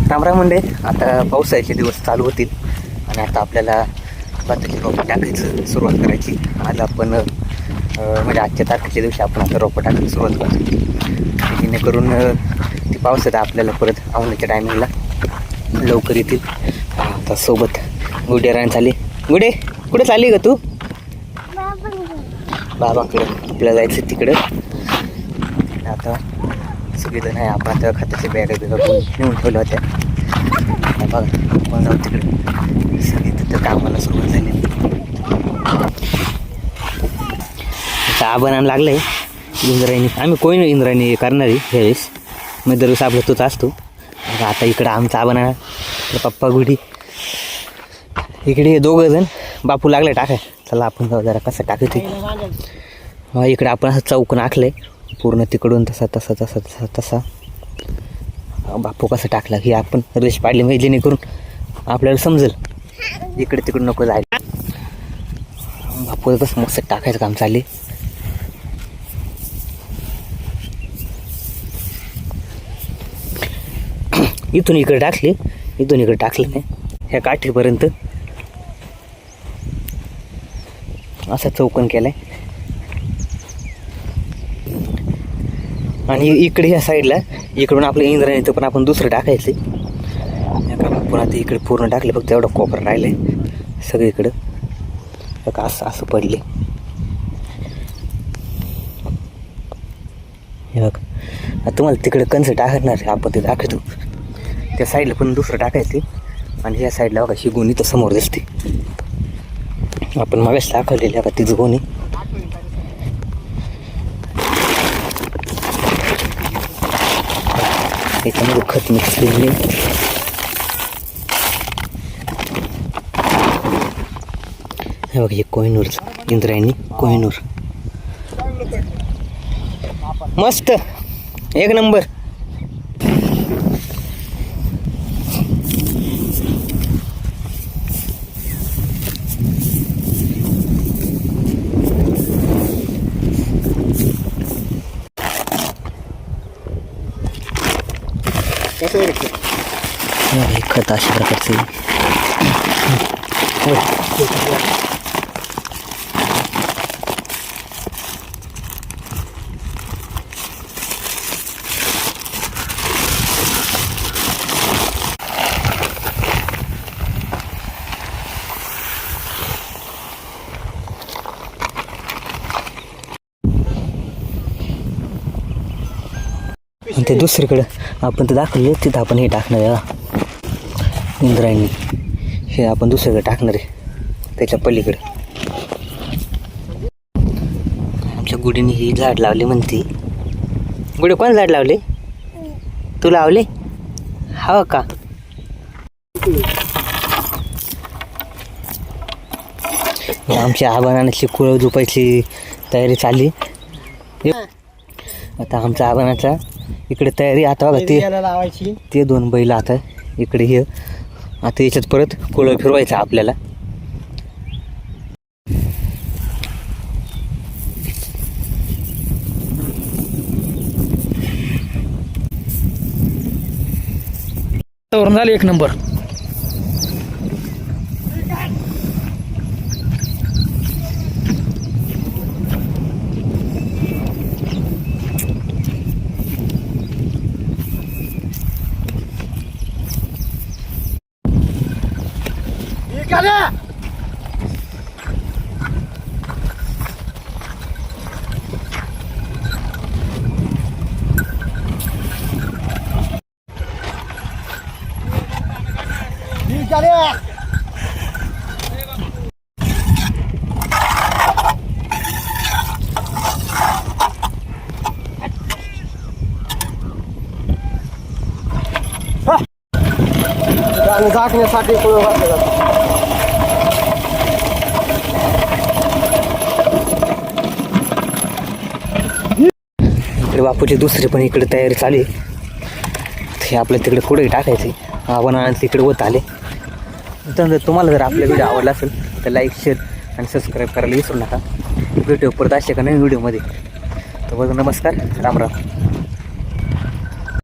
रामराम मंडे. आता पावसाळ्याचे दिवस चालू होतील आणि आता आपल्याला भाताची रोपं टाकायचं सुरुवात करायची. आज आपण म्हणजे आजच्या तारखेच्या दिवशी आपण आता रोपं टाकायला सुरुवात करतो, जेणेकरून ती पावसात आपल्याला परत आवडीच्या टायमिंगला लवकर येतील. आता सोबत गुडे रान चालली. गुडे कुठे चालली ग तू? बाबाकडं आपल्याला जायचं तिकडं. आता सगळेजण आहे, आपण आता खताच्या बॅगा नेऊन ठेवल्या होत्या. बघा आपण जाऊ तिकडे. सगळी तिथं कामाला सुरुवात झाली. आबानाला लागलं आहे इंद्रायणी. आम्ही कोणी इंद्रायणी करणारी ह्यावेळेस, मग दरवेळेस आपलं तोच असतो. आता इकडं आमचा आबाना, पप्पा गुडी इकडे दोघं जण. बापू लागले टाकाय. चला आपण जाऊ जरा कसं टाकायचं. इकडे आपण असं चौकन आखलं आहे पूर्ण, तिकडून तसा तसा तसा तसा तसा बापू कसं टाकला ही आपण रेश पाडली म्हणजे जेणेकरून आपल्याला समजेल इकडे तिकडे नको जायला. बापू तसं मस्त टाकायचं काम चालले. इथून इकडे टाकले, इथून इकडे टाकलं नाही. ह्या काठीपर्यंत असा चौकन केलाय. आणि इकडे ह्या साईडला इकडून आपलं इंद्रायणीचं पण आपण दुसरं टाकायचं. पुन्हा ते इकडे पूर्ण टाकले, फक्त एवढं कोपरं राहिलंय सगळीकडं. असं असं पडले हे बघ. तुम्हाला तिकडे कंस टाकणार आपण ते दाखवतो. त्या साईडला पण दुसरं टाकायचं आणि ह्या साईडला बघा ही गोणी तर समोर दिसते. आपण मागास दाखवलेली का तिचं गोणी. याच्यामध्ये खत मिक्स केलेली. हे बघा हे कोहिनूर इंद्रायणी कोहिनूर मस्त एक नंबर. खत अशा प्रकारचे ते दुसरीकडं आपण ते दाखवले. तिथं आपण हे टाकणार आहे इंद्रायणी. हे आपण दुसरीकडे टाकणार आहे त्याच्या पलीकडे. आमच्या गुडीने ही झाड लावले म्हणते. गुडी कोण झाड लावले? तू लावले? हा का? आमच्या आबानाची कुळव झोपायची तयारी चालली. आता आमच्या आबानाचा इकडे तयारी. आता बघा ते दोन बैल आता इकडे हे. आता याच्यात परत कुळव फिरवायचं आपल्याला. झालं एक नंबर. झाकण्यासाठी इकडे बापूची दुसरी पण इकडे तयारी चालू आहे. हे आपल्या तिकडे पुढे टाकायचे. आपण तिकडे होत आले. तर तुम्हाला जर आपला व्हिडिओ आवडला असेल तर लाईक शेअर आणि सबस्क्राईब करायला विसरू नका. व्हिडिओ परत असे का नाही व्हिडिओमध्ये. तर बघा, नमस्कार, राम राम.